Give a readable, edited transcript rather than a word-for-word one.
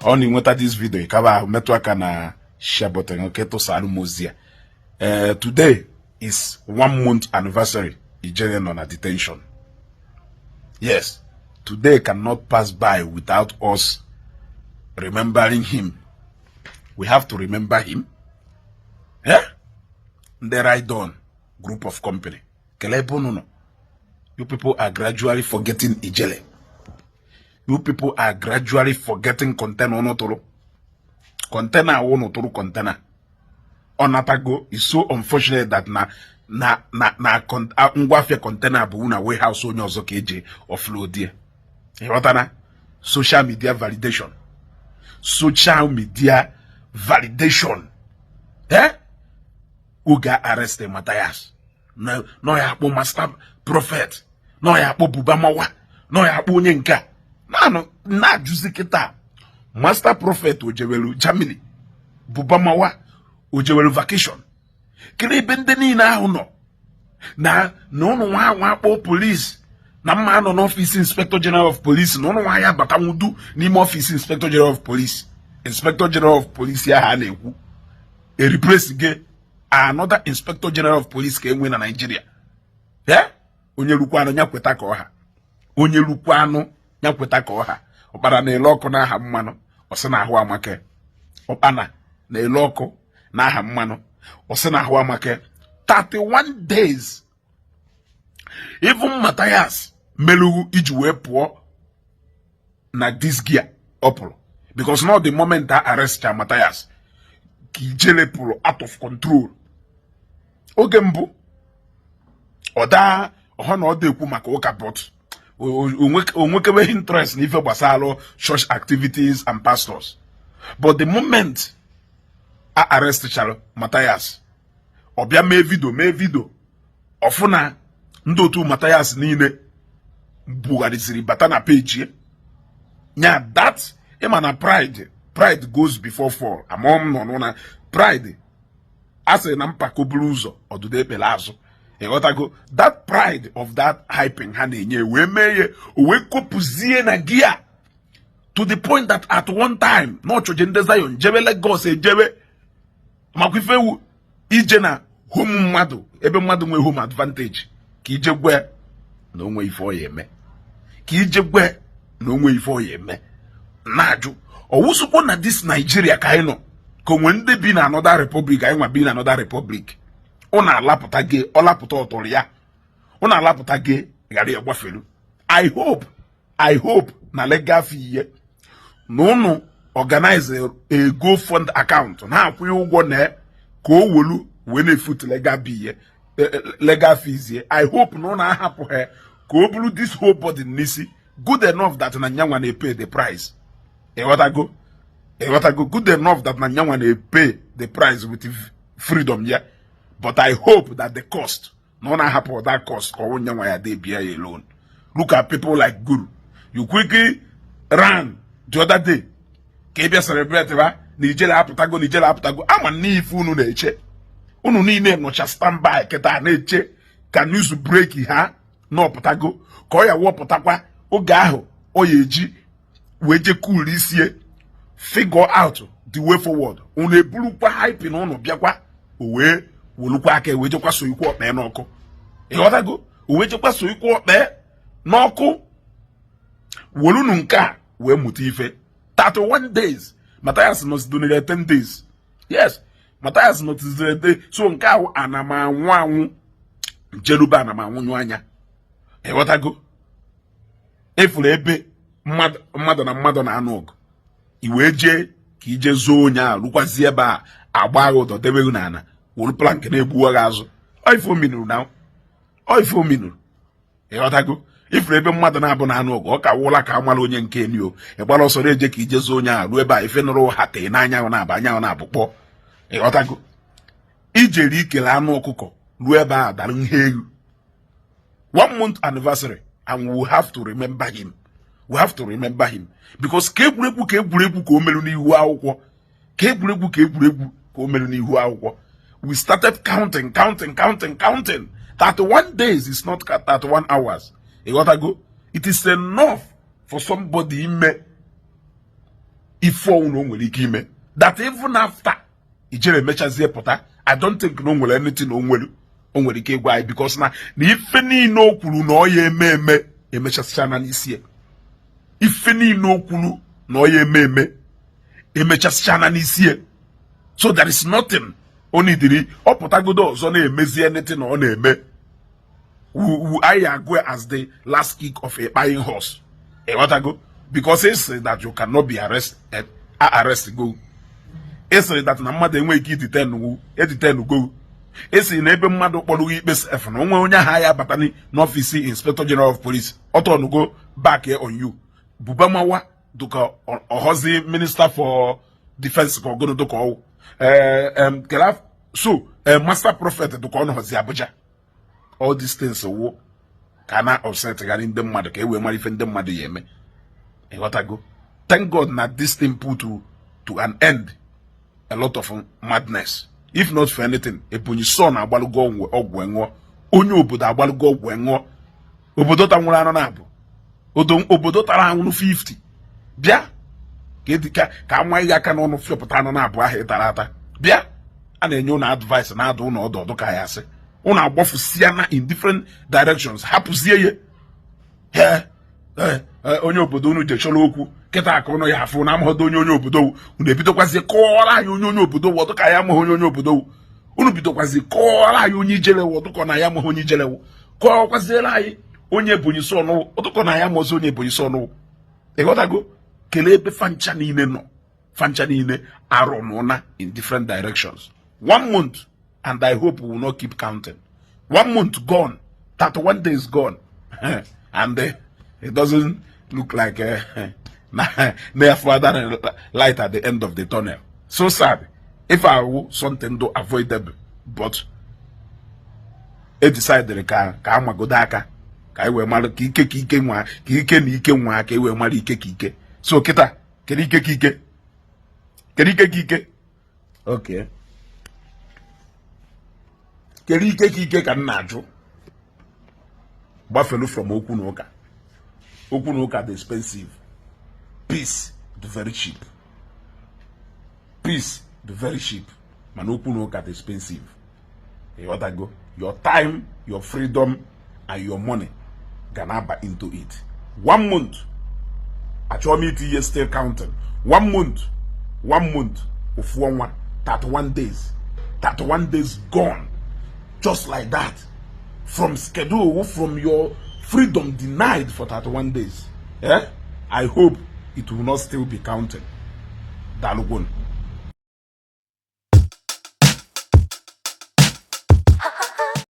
Only nweta this video ikaba metu aka na share button okay to salu mozia. Today is 1 month anniversary Ijele on a detention. Yes, today cannot pass by without us remembering him. We have to remember him. Yeah? The right on group of company. You people are gradually forgetting Ijele. You people are gradually forgetting container onotoro. Container onotoro container. Onatago is so unfortunate that ngwafia container bu na warehouse onye ozo ka eje offload here. Ịghọtana? Social media validation. Social media validation. Eh? Uga arrested Matthias. No ya akpọ master prophet. No ya akpọ bubamawa. No ya akpọ onye nka. Na juzi kita. Master prophet ojewelu Germany. Bubamawa ojewelu vacation. Kile bende ni na ahụ nọ. Na no nwa akpọ police. Na mma nọ n'office inspector general of police. No nwa ya bata nwudu n'ime office inspector general of police. Inspector general of police ya ha na-ekwu. E replace ge another inspector general of police ka enwe na Nigeria. Yeah? Onye lukwa anya kweta ka ọha. Onye lukwa anụ nya kweta ka ọha. Ọkpara na ele ọkụ na aha mmanụ ọsị na ahụ amake. Ọkpana na ele ọkụ na aha mmanụ ọsị na ahụ amake. 31 days. Even Matthias melugu iji wee pụọ na this gear ọpụrụ. Because now the moment that arrest Matthias, Ijele pull out of control. Oge mbụ ọda ọhụna ọ dị ekwu maka ụka but onwekebe interest n'ife gbasara church activities and pastors. But the moment I arrest Matthias, ọbịa mee video ọfụna ndị otu Matthias niile bugharịsiri bata na page nya that Emana pride goes before fall. Among no na pride. As a nampako bluzo or do they pelazo. That pride of that hyping honey we may we kopuzie na gear to the point that at one time no chojende Zion jebele go say jebe makwifewu ije na home mmadụ ebe mmadụ nwe home advantage ka ije gwe na onwe ife o yeme ka ije gwe na onwe ife o yeme Naju, or na this Nigeria kaino, when they be in another republic, I want be in another republic. Ona laputage, ola puto otoria. Ona laputage, gari wafelu. I hope, na legafi no organize a GoFund account. Na we go ne, ko wolu, when a foot legabi, legal fees. I hope no na happen here, ko blue this whole body nisi, good enough that na nyangwane pay the price. What I go good enough that Nanyangwane pay the price with freedom, yeah. But I hope that the cost, no na happen with that cost, or when they be alone. Look at people like Guru. You quickly ran the other day. Kebia celebrate ba Ijele aputago. I'm a knee funu neche. Unu ni name no just stand by keta neche. Can use break ha no putago. Koya wo putakwa oge ahụ oyeji weje cool this year, figure out the way forward. Une bulu kwa hype in ono biakwa, uwe, wulukwa ake, weje kwa so yuko me noko. Go, weje kwa so yuko me noko. Wulu nka, we mutife. 31 days. Matthias not doing 10 days. Yes, Matthias not doing day. So nka anama wangu, jeruba anama wanywanya. Go. Efule ebe, mmadụ na mmadụ na anụ ọgụ iwe jee ka ije zoo onye a lụkwazi ebe a agba agha ụdọ debe na ana wolu plank na-egbuwa gị azụ oifo minuru na oifo minuru ịghọtago ifere ebe mmadụ na-abụ na anụ ọgụ ọ ka wụla ka amala onye nke enyo ịgbara ọsọ eje ka ije zoo onye a ruo ebe a ife nụrụ ha tee n'anya na-aba anyanwụ na-abụkpọ ịghọtago ijeri ikele anụ ọkụkọ ruo ebe a dara ihe egwu 1 month anniversary and we will have to remember him. We have to remember him because kegwuregwu ka o meru n'ihu akwụkwọ kegwuregwu ka o meru n'ihu akwụkwọ. We started counting 31 days is not 31 hours. You gotta go. It is enough for somebody if no nwere ike ime that even after Ijele mechazie pụta I don't think no nwere anything o nwere ike gwa anyị because na ife niile o kwuru na ọ ya eme emechasichana n'isi ife niile o kwuru na ọ ya eme emechasichana n'isi so there is nothing only diri ọ pụtagodo ọzọ na-emezi anything na ọ na-eme I agree as the last kick of a buying horse. Go? Because it's that you cannot be arrested. Go. It's that Namada make it detain go. It's in every mother polu best no one higher batani office inspector general of police. Auto no go back here on you. Bubamawa duka Ohozi minister for defense go to call. So master prophet to call Hozi Abuja. All these things so cannot offset regarding them mother we marry them mother yeme. What I go? Thank God that this thing put to an end a lot of madness. If not for anything, a puni son abalugo ogwengo, onyu obodo abalugo ogwengo, obodo ta nwura na abu. Obodo tara 50. Bia ka amwa ya ka no fiopụta na abu ahụ tarata. Bia ana enyo na advice na adu na odo ka ya se. Una agbofusiana in different directions. Hapuzie ye. Onye obodo unu je chọrọ okwu kịta aka ụnụ ya afụ na amụhodo onye obodo unu ebidokwazi kọọrọ anyị onye obodo wọdụ ka ya amụghị onye obodo unu bidokwazi kọọrọ anyị onye Ijele wọdụ ka na ya amụghị onye Ijele kọọkwaziere anyị onye Ebonyi so ọnụ ọdụkọ na ya amụzi onye Ebonyi so ọnụ ịghọtago kelee ebe fancha niile nọ fancha niile arọ n'ụna in different directions 1 month and I hope we will not keep counting 1 month gone 31 days gone and it doesn't look like near further light at the end of the tunnel. So sad. If I will something do avoidable, but it decided ka amagodaka ka iwe mara kike nwa kike ni ike nwa ka iwe mara kike. So kita kike okay. Kike ka nna ajụ gbafelu from okwu na ụka. Okunoka the expensive. Peace the very cheap. Peace the very cheap. Man Okunoka the expensive. You what I go? Your time, your freedom, and your money gonna buy into it. 1 month. Actually, years still counting. 1 month. 1 month of 31 days. 31 days gone. Just like that. From schedule, from your freedom denied for 31 days. I hope it will not still be counted. Dalugun.